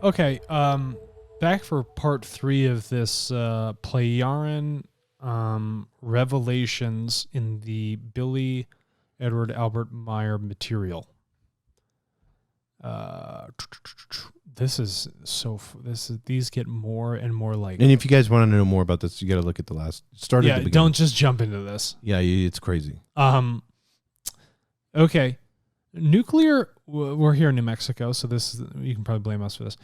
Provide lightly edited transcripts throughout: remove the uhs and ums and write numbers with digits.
Okay. Back for part 3 of this Plejaren revelations in the Billy Edward Albert Meier material. These get more and more like. And if you guys want to know more about this, you got to look at the last. Start at the beginning. Don't just jump into this. Yeah, it's crazy. Okay. Nuclear. We're here in New Mexico, so you can probably blame us for this.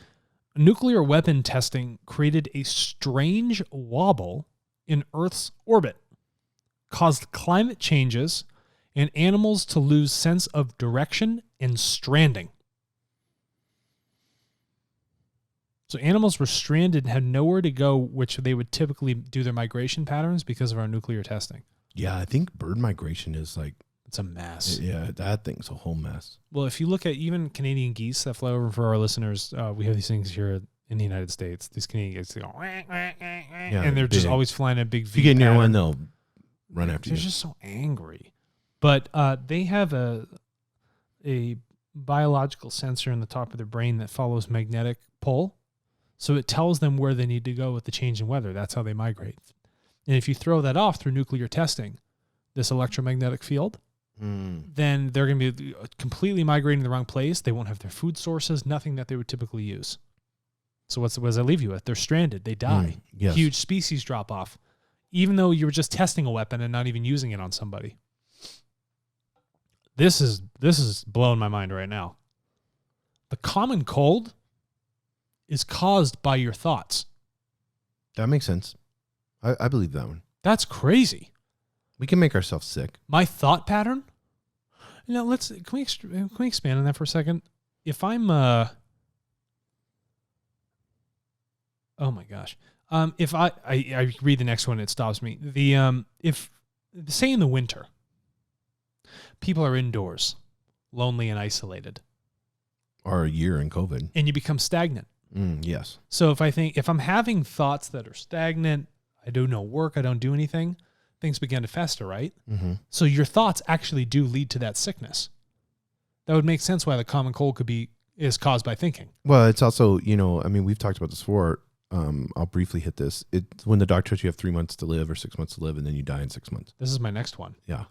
Nuclear weapon testing created a strange wobble in Earth's orbit, caused climate changes, and animals to lose sense of direction and stranding. So animals were stranded and had nowhere to go, which they would typically do their migration patterns because of our nuclear testing. Yeah, I think bird migration is like... It's a mess. Yeah, that thing's a whole mess. Well, if you look at even Canadian geese that fly over, for our listeners, we have these things here in the United States. These Canadian geese, they go, and they're just always flying a big V. If you get near one, they'll run after you. They're just so angry. But they have a biological sensor in the top of their brain that follows magnetic pull. So it tells them where they need to go with the change in weather. That's how they migrate. And if you throw that off through nuclear testing, this electromagnetic field, then they're going to be completely migrating to the wrong place. They won't have their food sources, nothing that they would typically use. So what does that leave you with? They're stranded. They die. Yes. Huge species drop off, even though you were just testing a weapon and not even using it on somebody. This is blowing my mind right now. The common cold is caused by your thoughts. That makes sense. I believe that one. That's crazy. We can make ourselves sick. My thought pattern? Now can we expand on that for a second? If I'm oh my gosh. If I read the next one, it stops me. If say in the winter, people are indoors, lonely and isolated. Or a year in COVID. And you become stagnant. Yes. So if I'm having thoughts that are stagnant, I do no work, I don't do anything, things begin to fester, right? Mm-hmm. So your thoughts actually do lead to that sickness. That would make sense why the common cold is caused by thinking. Well, it's also, we've talked about this before. I'll briefly hit this. It's when the doctor tells you have 3 months to live or 6 months to live, and then you die in 6 months. This is my next one. Yeah.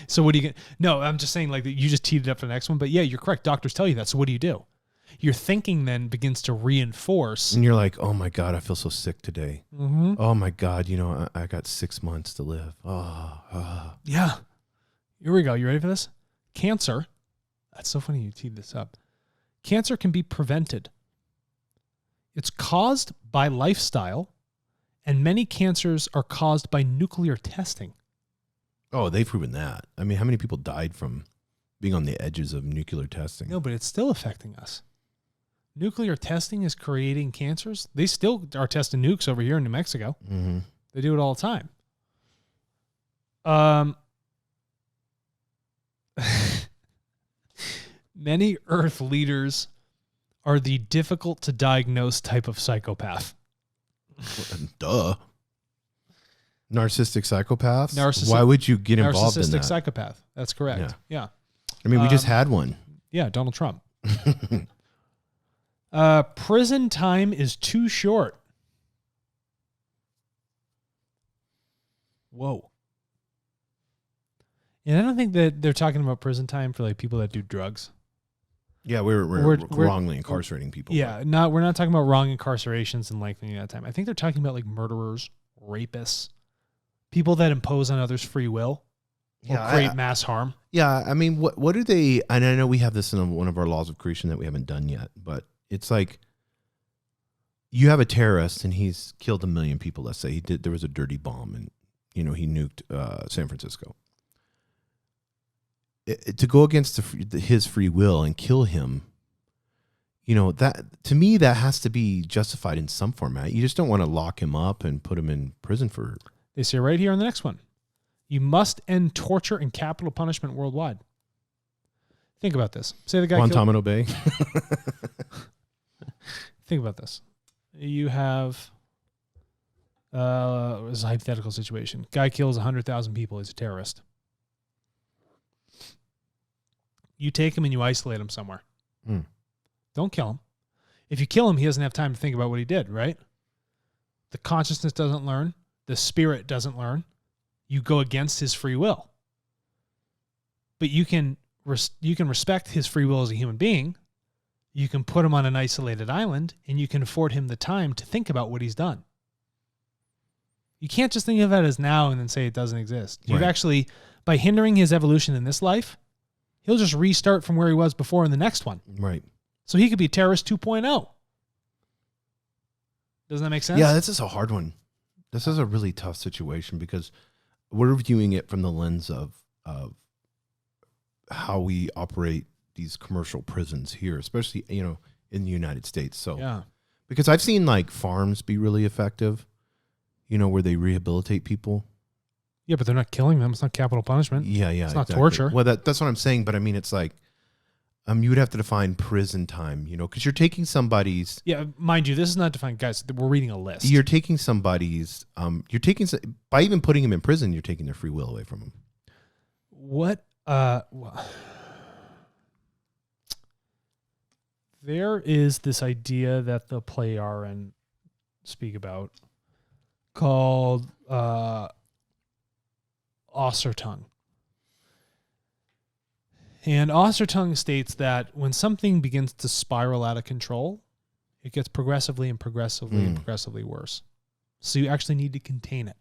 So what do you get? No, I'm just saying you just teed it up for the next one. But yeah, you're correct. Doctors tell you that. So what do? Your thinking then begins to reinforce. And you're like, oh my God, I feel so sick today. Mm-hmm. Oh my God, I got 6 months to live. Yeah. Here we go. You ready for this? Cancer. That's so funny you teed this up. Cancer can be prevented. It's caused by lifestyle, and many cancers are caused by nuclear testing. Oh, they've proven that. I mean, how many people died from being on the edges of nuclear testing? No, but it's still affecting us. Nuclear testing is creating cancers. They still are testing nukes over here in New Mexico. Mm-hmm. They do it all the time. Many Earth leaders are the difficult to diagnose type of psychopath. Duh. Narcissistic psychopaths? Why would you get involved in that? Narcissistic psychopath. That's correct. Yeah. I mean, we just had one. Yeah, Donald Trump. Prison time is too short. Whoa. And I don't think that they're talking about prison time for like people that do drugs. Yeah, we're wrongly incarcerating people. Yeah, we're not talking about wrong incarcerations and lengthening that time. I think they're talking about like murderers, rapists, people that impose on others free will or create mass harm. Yeah, I mean, what do they? And I know we have this in one of our laws of creation that we haven't done yet, but it's like you have a terrorist and he's killed 1 million people. Let's say there was a dirty bomb and he nuked San Francisco. To go against his free will and kill him, that to me that has to be justified in some format. You just don't want to lock him up and put him in prison for. They say right here on the next one, you must end torture and capital punishment worldwide. Think about this. Say the guy Guantanamo Bay. Think about this. You have it was a hypothetical situation. Guy kills 100,000 people. He's a terrorist. You take him and you isolate him somewhere. Don't kill him. If you kill him, he doesn't have time to think about what he did, right? The consciousness doesn't learn. The spirit doesn't learn. You go against his free will. But you can respect his free will as a human being. You can put him on an isolated island, and you can afford him the time to think about what he's done. You can't just think of it as now and then say it doesn't exist. You've actually, by hindering his evolution in this life, he'll just restart from where he was before in the next one. Right. So he could be terrorist 2.0. Doesn't that make sense? Yeah, this is a hard one. This is a really tough situation because we're viewing it from the lens of how we operate these commercial prisons here, especially, in the United States. So, yeah, because I've seen like farms be really effective, where they rehabilitate people. Yeah, but they're not killing them. It's not capital punishment. Yeah. It's not exactly. torture. Well, that's what I'm saying. But I mean, it's like, you would have to define prison time, because you're taking somebody's. Yeah, mind you, this is not defined, guys. We're reading a list. You're taking somebody's. By even putting them in prison, you're taking their free will away from them. What? There is this idea that the Plejaren speak about called Ossertung. And Ossertung states that when something begins to spiral out of control, it gets progressively and progressively worse. So you actually need to contain it.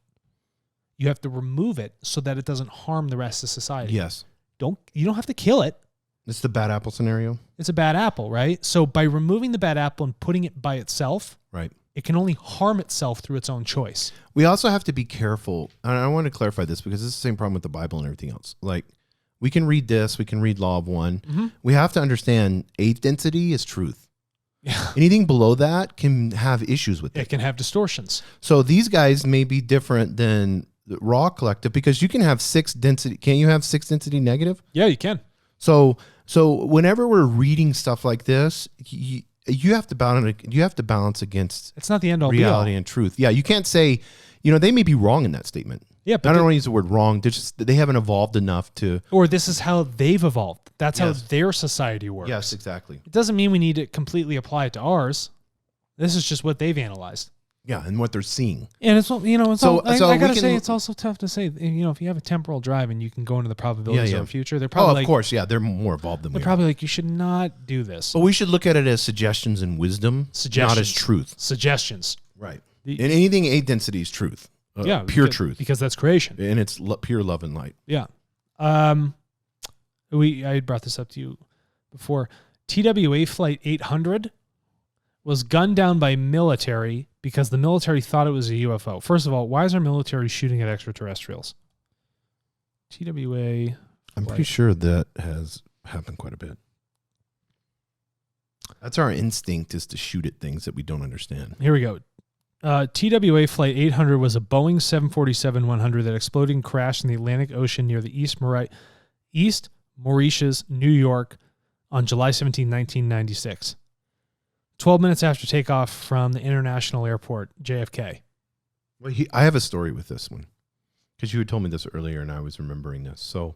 You have to remove it so that it doesn't harm the rest of society. Yes. You don't have to kill it. It's the bad apple scenario. It's a bad apple, right? So by removing the bad apple and putting it by itself, right, it can only harm itself through its own choice. We also have to be careful. And I want to clarify this because it's the same problem with the Bible and everything else. Like, we can read this, we can read Law of One. Mm-hmm. We have to understand eighth density is truth. Yeah. Anything below that can have issues with it. It can have distortions. So these guys may be different than the raw collective because you can have sixth density. Can't you have sixth density negative? Yeah, you can. So whenever we're reading stuff like this, you have to balance against. It's not the end all reality be all. And truth. Yeah, you can't say, they may be wrong in that statement. Yeah, but I don't want to use the word wrong. They haven't evolved enough to. Or this is how they've evolved. That's how their society works. Yes, exactly. It doesn't mean we need to completely apply it to ours. This is just what they've analyzed. Yeah, and what they're seeing. And it's I gotta say it's also tough to say. If you have a temporal drive and you can go into the probabilities of the future, they're probably of course, they're more evolved than we are. They're probably like, you should not do this. But we should look at it as suggestions and wisdom, not as truth. Suggestions, right? And anything eighth density is truth. Pure truth, because that's creation, and it's pure love and light. Yeah. I brought this up to you before. TWA Flight 800 was gunned down by military because the military thought it was a UFO. First of all, why is our military shooting at extraterrestrials? TWA. I'm pretty sure that has happened quite a bit. That's our instinct, is to shoot at things that we don't understand. Here we go. TWA Flight 800 was a Boeing 747-100 that exploded and crashed in the Atlantic Ocean near the East Mauritius, New York, on July 17, 1996. 12 minutes after takeoff from the International Airport, JFK. Well, I have a story with this one because you had told me this earlier and I was remembering this. So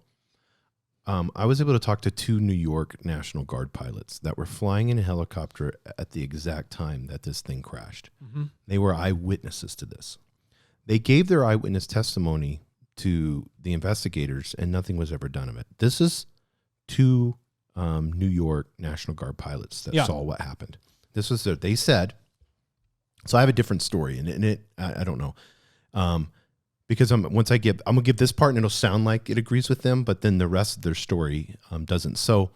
I was able to talk to 2 New York National Guard pilots that were flying in a helicopter at the exact time that this thing crashed. Mm-hmm. They were eyewitnesses to this. They gave their eyewitness testimony to the investigators and nothing was ever done of it. This is 2 New York National Guard pilots that saw what happened. This was they said. So I have a different story, and I don't know, because I'm gonna give this part, and it'll sound like it agrees with them, but then the rest of their story doesn't. So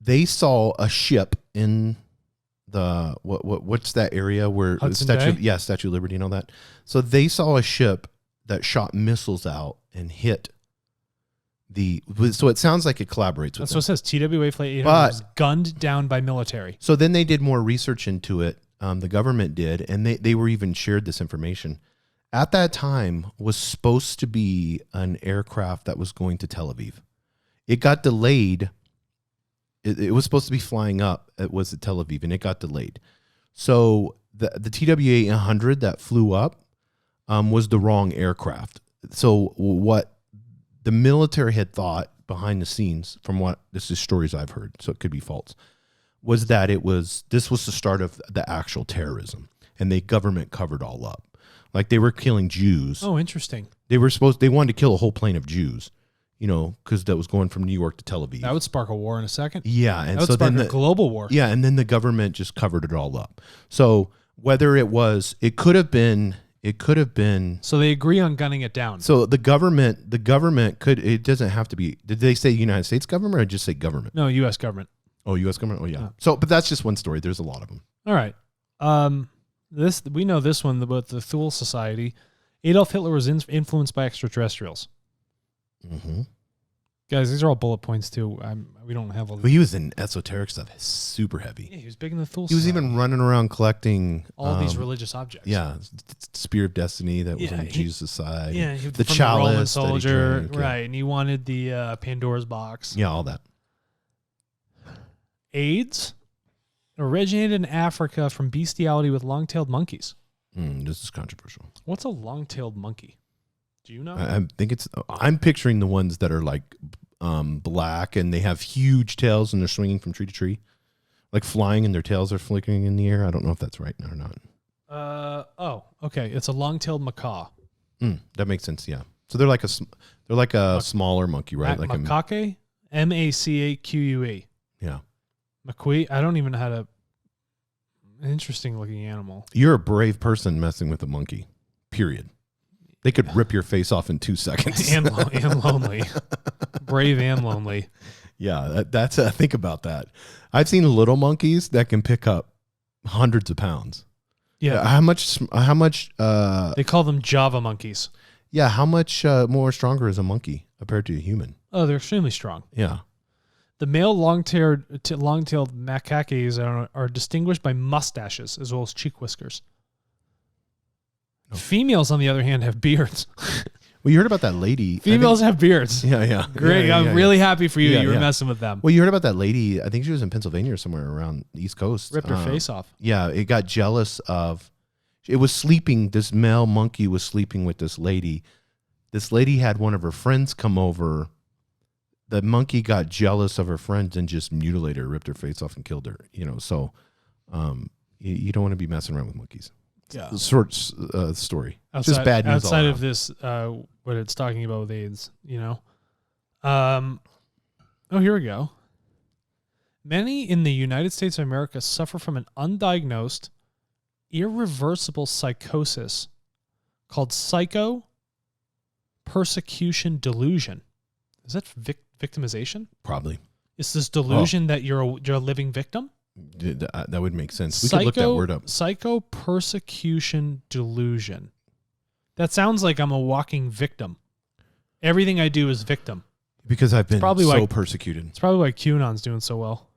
they saw a ship in the what's that area where Statue of Liberty and all that. So they saw a ship that shot missiles out and hit. So it sounds like it collaborates with That's what it says. TWA Flight 800 was gunned down by military. So then they did more research into it. The government did, and they were even shared this information. At that time was supposed to be an aircraft that was going to Tel Aviv. It got delayed. It was supposed to be flying up. It was at Tel Aviv, and it got delayed. So the TWA 100 that flew up was the wrong aircraft. So what the military had thought behind the scenes, from what this is stories I've heard, so it could be false, was that this was the start of the actual terrorism, and the government covered all up. Like they were killing Jews. Oh, interesting. They wanted to kill a whole plane of Jews, because that was going from New York to Tel Aviv. That would spark a war in a second. Yeah, and that would so spark then a global war. Yeah, and then the government just covered it all up. So whether it could have been. So they agree on gunning it down. So the government could. It doesn't have to be. Did they say United States government or just say government? No, U.S. government. Oh, U.S. government. Oh, yeah. So, but that's just one story. There's a lot of them. All right. We know this one about the Thule Society. Adolf Hitler was influenced by extraterrestrials. Mm-hmm. Guys, these are all bullet points too. We don't have all. But he was in esoteric stuff, super heavy. Yeah, he was big in the Thule. He was even running around collecting all these religious objects. Yeah, Spear of Destiny that was on Jesus' side. Yeah, the chalice, Roman soldier, drank, right? And he wanted the Pandora's box. Yeah, all that. AIDS originated in Africa from bestiality with long-tailed monkeys. This is controversial. What's a long-tailed monkey? Do you know? I think I'm picturing the ones that are like black and they have huge tails and they're swinging from tree to tree, like flying and their tails are flickering in the air. I don't know if that's right or not. Okay. It's a long-tailed macaw. That makes sense. Yeah. So they're like a smaller monkey, right? Like macaque, Macaque. Yeah. Macquee. I don't even know how to. An interesting looking animal. You're a brave person messing with a monkey. Period. They could rip your face off in 2 seconds. and lonely. Brave and lonely. Yeah, that's think about that. I've seen little monkeys that can pick up hundreds of pounds. Yeah. How much they call them Java monkeys. Yeah, how much more stronger is a monkey compared to a human? Oh, they're extremely strong. Yeah. The male long-tailed macaques are distinguished by mustaches as well as cheek whiskers. Oh. Females, on the other hand, have beards. Well, you heard about that lady. Females have beards. Yeah. Great. I'm really happy for you. You were messing with them. Well, you heard about that lady. I think she was in Pennsylvania or somewhere around the East Coast. Ripped her face off. Yeah, it got jealous of. It was sleeping. This male monkey was sleeping with this lady. This lady had one of her friends come over. The monkey got jealous of her friends and just mutilated her, ripped her face off, and killed her. So you don't want to be messing around with monkeys. Yeah. Short story. Outside, just bad news. Outside of this, what it's talking about with AIDS, Oh, here we go. Many in the United States of America suffer from an undiagnosed, irreversible psychosis called psycho-persecution delusion. Is that victimization? Probably. Is this delusion that you're a living victim? That would make sense. We could look that word up. Psycho-persecution delusion. That sounds like I'm a walking victim. Everything I do is victim. Because I've been so persecuted. It's probably why QAnon's doing so well.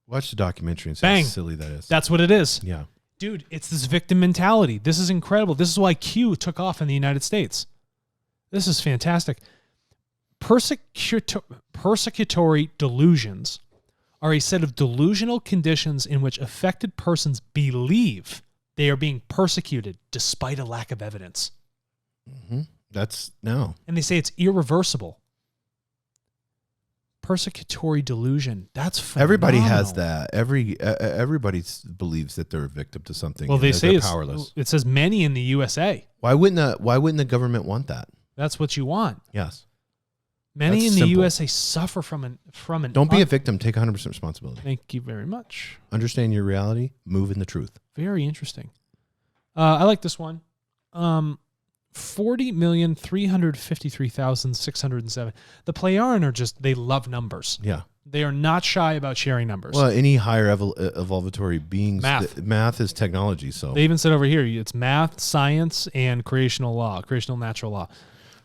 Watch the documentary and see how silly that is. That's what it is. Yeah. Dude, it's this victim mentality. This is incredible. This is why Q took off in the United States. This is fantastic. Persecutory delusions are a set of delusional conditions in which affected persons believe they are being persecuted despite a lack of evidence. Mm-hmm. And they say it's irreversible. Persecutory delusion. That's phenomenal. Everybody has that. Everybody believes that they're a victim to something. Well, they say they're powerless. It says many in the USA. Why wouldn't the government want that? That's what you want. Yes. Many in the USA suffer from an. Don't be a victim. Take 100% responsibility. Thank you very much. Understand your reality. Move in the truth. Very interesting. I like this one. 40,353,607. The Plejaren they love numbers. Yeah. They are not shy about sharing numbers. Well, any higher evolutionary beings, math is technology. So they even said over here, it's math, science, and creational natural law.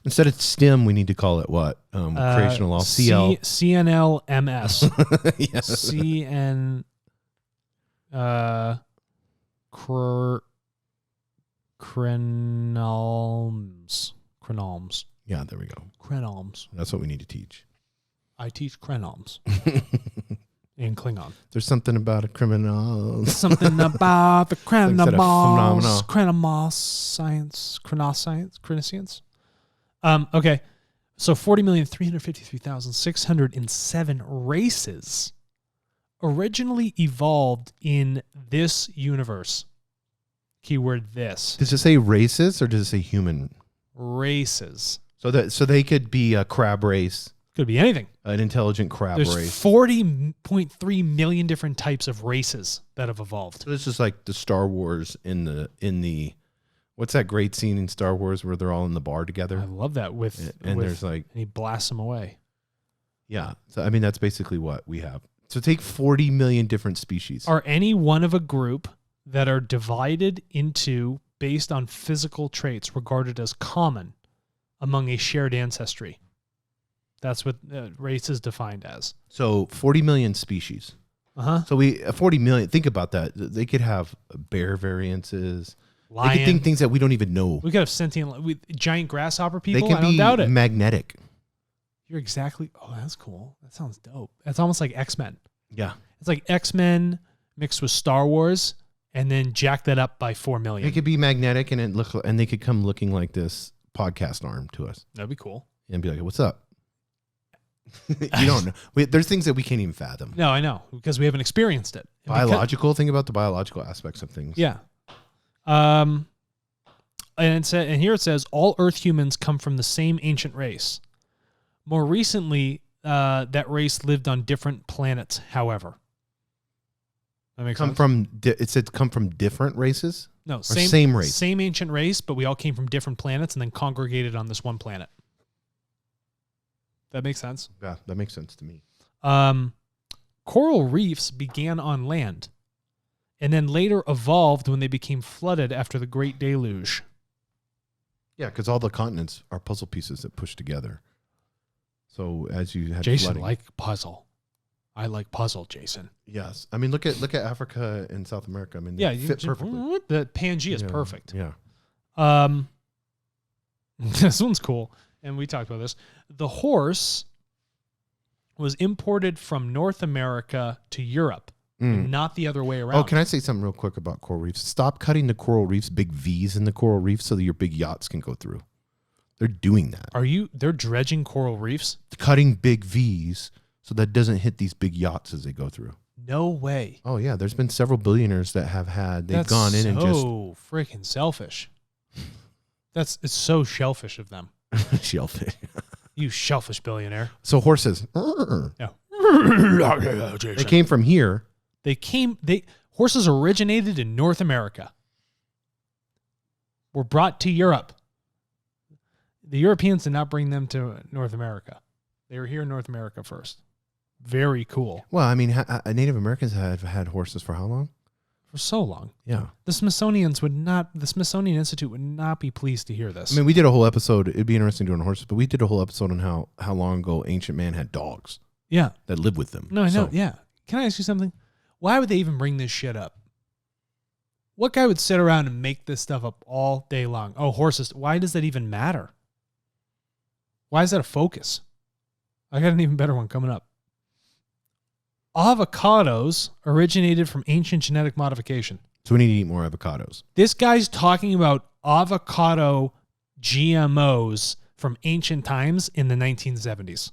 Instead of STEM, we need to call it what? Creational law. CNLMS. Yes. CN. Crenalms. Yeah, there we go. Crenalms. That's what we need to teach. I teach Crenalms. In Klingon. There's something about a criminal. Something about the Crenamos. Crenamos science. Crenascience. Okay. So 40,353,607 races originally evolved in this universe. Keyword this. Does it say races or does it say human? Races. So they could be a crab race, Could be anything. an intelligent crab There's race. 40.3 million different types of races that have evolved. So this is like the Star Wars in the what's that great scene in Star Wars where they're all in the bar together? I love that There's like, and he blasts them away. yeah. So I mean that's basically what we have. So take 40 million different species. Are any one of a group that are divided into based on physical traits regarded as common among a shared ancestry. That's what race is defined as. So 40 million species. Uh-huh. So 40 million, think about that. They could have bear variances. Lion. They could think things that we don't even know. We could have sentient, giant grasshopper people. They can I don't be doubt it. magnetic. You're exactly. Oh, that's cool. That sounds dope. That's almost like X-Men. Yeah. It's like X-Men mixed with Star Wars, and then jack that up by 4 million. They could be magnetic, and they could come looking like this podcast arm to us. That'd be cool. And be like, "What's up?" You don't know. There's things that we can't even fathom. No, I know, because we haven't experienced it. And Biological. Think about the biological aspects of things. Yeah. And here it says all Earth humans come from the same ancient race. More recently, that race lived on different planets. However, that makes sense. It said come from different races. No, same race, same ancient race, but we all came from different planets and then congregated on this one planet. That makes sense. Yeah, that makes sense to me. Coral reefs began on land, and then later evolved when they became flooded after the Great Deluge. Yeah, because all the continents are puzzle pieces that push together. So as you had Jason flooding, like puzzle. I like puzzle, Jason. yes, I mean look at Africa and South America. I mean, Yeah, they fit perfectly. The Pangea is perfect. Yeah. This one's cool, and we talked about this. The horse was imported from North America to Europe, and not the other way around. Oh, can I say something real quick about coral reefs? Stop cutting the coral reefs, big V's in the coral reefs, so that your big yachts can go through. They're doing that. They're dredging coral reefs? Cutting big V's so that doesn't hit these big yachts as they go through. No way. Oh yeah, there's been several billionaires that they've That's gone in and just so freaking selfish. It's so shellfish of them. shellfish. You shellfish billionaire. So horses. Yeah. They came from here. Horses originated in North America. Were brought to Europe. The Europeans did not bring them to North America. They were here in North America first. Very cool. Well, I mean, Native Americans have had horses for how long? For so long. Yeah. The Smithsonian Institute would not be pleased to hear this. I mean, we did a whole episode. It'd be interesting doing horses, but we did a whole episode on how long ago ancient man had dogs. Yeah. That lived with them. No, I know. Yeah. Can I ask you something? Why would they even bring this shit up? What guy would sit around and make this stuff up all day long? Oh, horses. Why does that even matter? Why is that a focus? I got an even better one coming up. Avocados originated from ancient genetic modification. So we need to eat more avocados. This guy's talking about avocado GMOs from ancient times in the 1970s.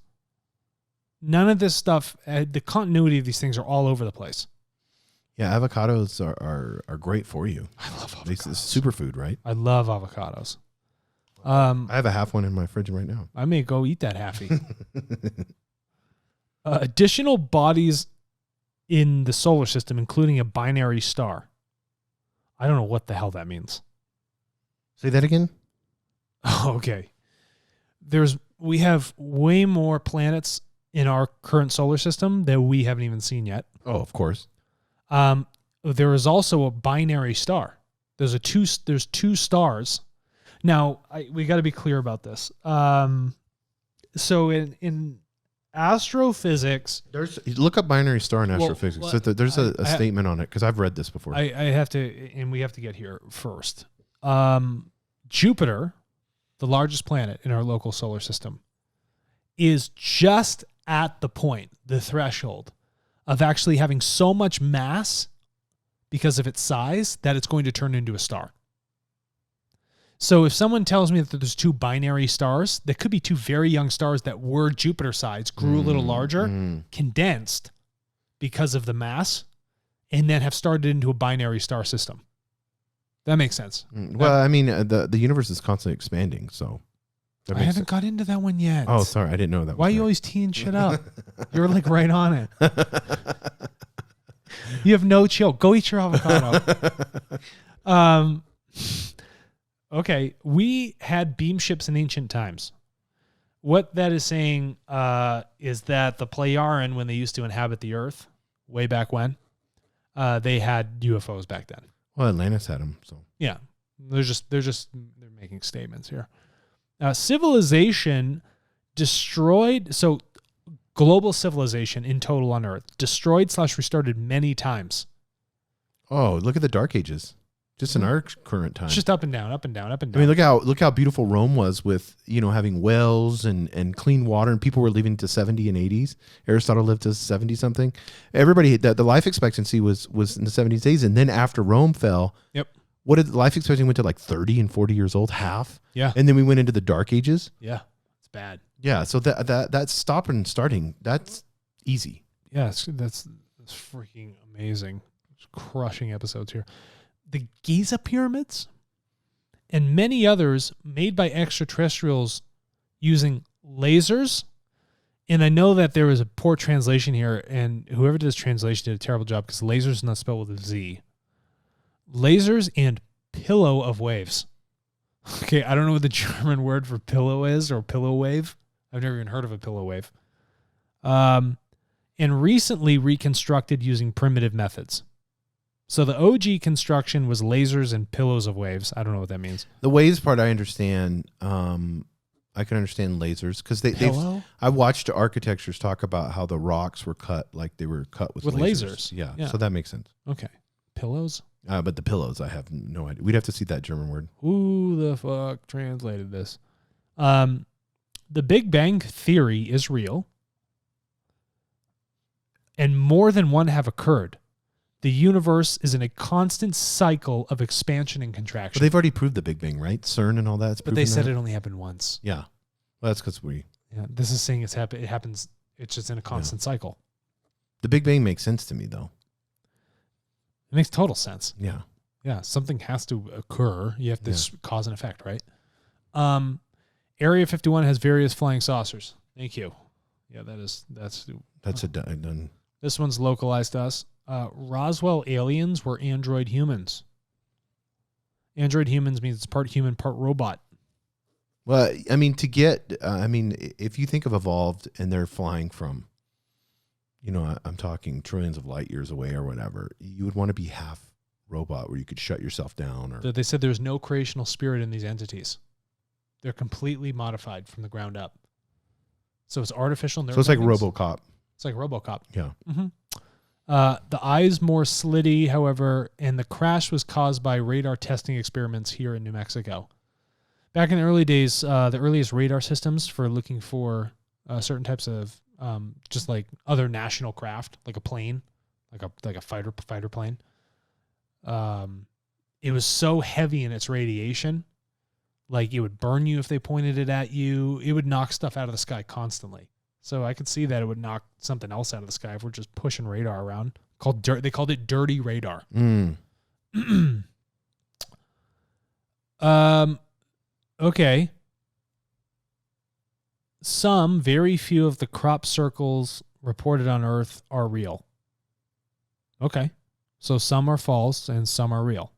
None of this stuff, the continuity of these things are all over the place. Yeah, avocados are great for you. I love avocados. It's superfood, right? I love avocados. I have a half one in my fridge right now. I may go eat that halfie. Additional bodies in the solar system, including a binary star. I don't know what the hell that means. Say that again? Okay. We have way more planets in our current solar system that we haven't even seen yet. Oh, of course. There is also a binary star. There's two stars. Now, we got to be clear about this. So in astrophysics, Look up binary star in astrophysics. So there's a statement on it because I've read this before. I have to, and we have to get here first. Jupiter, the largest planet in our local solar system, is just at the threshold of actually having so much mass because of its size that it's going to turn into a star. So if someone tells me that there's two binary stars, that could be two very young stars that were Jupiter-sized, grew a little larger, condensed because of the mass, and then have started into a binary star system. That makes sense. Well, I mean, the universe is constantly expanding, so. I haven't got into that one yet. Oh, sorry. I didn't know that. Why are you always teeing shit up? You're like right on it. You have no chill. Go eat your avocado. Okay. We had beam ships in ancient times. What that is saying is that the Plejaren, when they used to inhabit the Earth, way back when, they had UFOs back then. Well, Atlantis had them, so. Yeah. They're making statements here. Civilization destroyed, so global civilization in total on Earth, destroyed/restarted many times. Oh, look at the Dark Ages. Just in our current time. It's just up and down, up and down, up and I down. mean, look how beautiful Rome was with, having wells and clean water, and people were living to 70 and 80s. Aristotle lived to 70 something. Everybody, the life expectancy was in the 70s days, and then after Rome fell, Yep. What did life expectancy went to like 30 and 40 years old, half? Yeah. And then we went into the Dark Ages. Yeah. It's bad. Yeah. So that stop and starting, that's easy. Yeah. That's freaking amazing. It's crushing episodes here. The Geese pyramids and many others made by extraterrestrials using lasers. And I know that there was a poor translation here, and whoever did this translation did a terrible job because lasers is not spelled with a Z. Lasers and pillow of waves. Okay, I don't know what the German word for pillow is or pillow wave. I've never even heard of a pillow wave. And recently reconstructed using primitive methods. So the OG construction was lasers and pillows of waves. I don't know what that means. The waves part I understand. I can understand lasers because I watched architectures talk about how the rocks were cut like they were cut with lasers. Yeah, so that makes sense. Okay, pillows. But the pillows, I have no idea. We'd have to see that German word. Who the fuck translated this? The Big Bang Theory is real, and more than one have occurred. The universe is in a constant cycle of expansion and contraction. But they've already proved the Big Bang, right? CERN and all that. But they said it only happened once. Yeah. Well, that's because Yeah, this is saying it happens. It's just in a constant cycle. The Big Bang makes sense to me, though. It makes total sense. Yeah. Yeah, something has to occur. You have to cause and effect, right? Area 51 has various flying saucers. Thank you. Yeah, that's done. This one's localized to us. Roswell aliens were android humans. Android humans means it's part human, part robot. Well, I mean, if you think of evolved and they're flying from, I'm talking trillions of light years away or whatever, you would want to be half robot where you could shut yourself down. Or they said there's no creational spirit in these entities. They're completely modified from the ground up. So it's artificial nerve. So it's like endings. RoboCop. It's like RoboCop. Yeah. Mm-hmm. The eyes more slitty, however, and the crash was caused by radar testing experiments here in New Mexico. Back in the early days, the earliest radar systems for looking for certain types of just like other national craft, like a plane, like a fighter plane. It was so heavy in its radiation, like it would burn you if they pointed it at you. It would knock stuff out of the sky constantly. So I could see that it would knock something else out of the sky if we're just pushing radar around. They called it dirty radar. Okay. Some, very few of the crop circles reported on Earth are real. Okay. So some are false and some are real.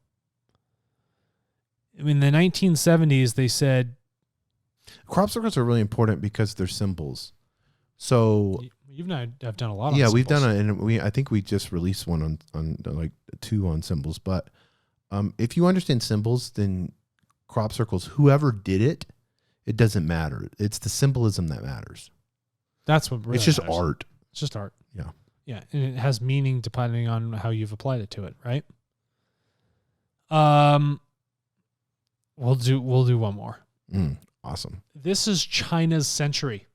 In the 1970s, they said... Crop circles are really important because they're symbols. So... I've done a lot on symbols. We've done it, and I think we just released one on like 2 on symbols. But if you understand symbols, then crop circles, whoever did it, it doesn't matter. It's the symbolism that matters. That's what really it's just matters. art. It's just art. Yeah. Yeah, and it has meaning depending on how you've applied it to it, right? We'll do one more. Awesome. This is China's century.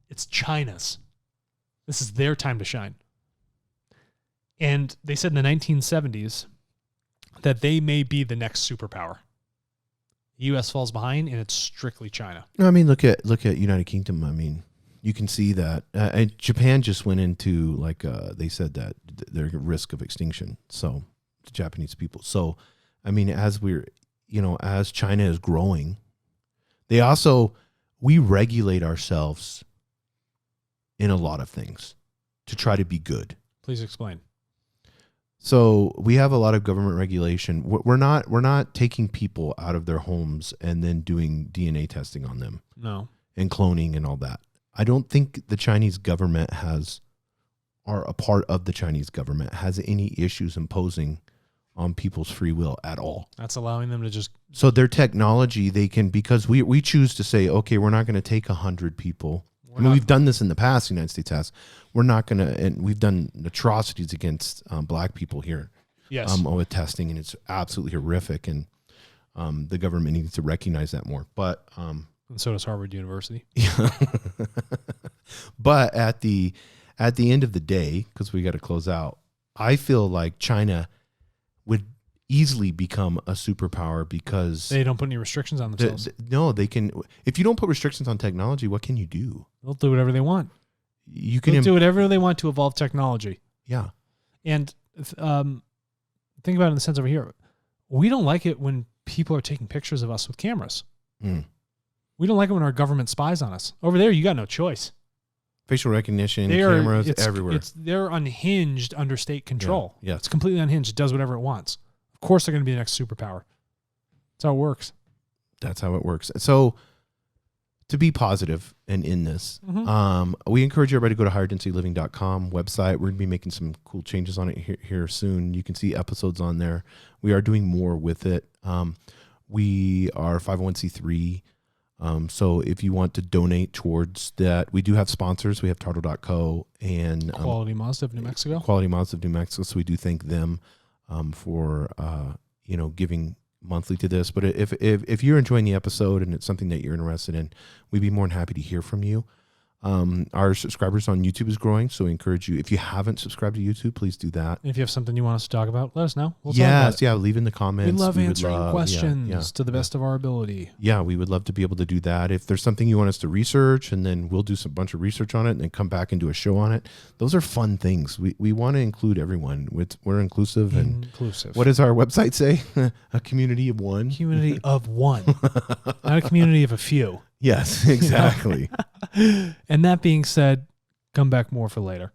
It's China's. This is their time to shine. And they said in the 1970s that they may be the next superpower. The U.S. falls behind, and it's strictly China. I mean, look at United Kingdom. I mean, you can see that and Japan just went into like they said that they're at risk of extinction. So the Japanese people. So I mean, as China is growing, we regulate ourselves in a lot of things to try to be good. Please explain. So we have a lot of government regulation. We're not taking people out of their homes and then doing DNA testing on them. No. And cloning and all that. I don't think the Chinese government or a part of the Chinese government has any issues imposing on people's free will at all. That's allowing them to just... So their technology, they can, because we choose to say, okay, we're not going to take 100 people. We've done this in the past, the United States has. We're not going to, and we've done atrocities against black people here. Yes. With testing, and it's absolutely horrific, and the government needs to recognize that more. But and so does Harvard University. Yeah. But at the end of the day, because we got to close out, I feel like China would easily become a superpower because they don't put any restrictions on themselves. No, they can. If you don't put restrictions on technology, what can you do? They'll do whatever they want. They'll do whatever they want to evolve technology. Yeah. And think about it in the sense over here. We don't like it when people are taking pictures of us with cameras. Mm. We don't like it when our government spies on us. Over there, you got no choice. Facial recognition, cameras everywhere. They're unhinged under state control. Yeah. It's completely unhinged. It does whatever it wants. Of course, they're going to be the next superpower. That's how it works. That's how it works. So, to be positive and in this, we encourage everybody to go to higherdensityliving.com website. We're going to be making some cool changes on it here soon. You can see episodes on there. We are doing more with it. We are 501c3. So if you want to donate towards that, we do have sponsors. We have Tartle.co and Quality Mazda of New Mexico. Quality Mazda of New Mexico. So we do thank them for giving monthly to this. But if you're enjoying the episode and it's something that you're interested in, we'd be more than happy to hear from you. Our subscribers on YouTube is growing, so we encourage you. If you haven't subscribed to YouTube, please do that. And if you have something you want us to talk about, let us know. We'll talk about it. Leave in the comments. We love answering questions to the best of our ability. Yeah, we would love to be able to do that. If there's something you want us to research, and then we'll do some bunch of research on it and then come back and do a show on it. Those are fun things. We want to include everyone. We're inclusive. Inclusive. What does our website say? A community of one? Community of one. Not a community of a few. Yes, exactly. And that being said, come back more for later.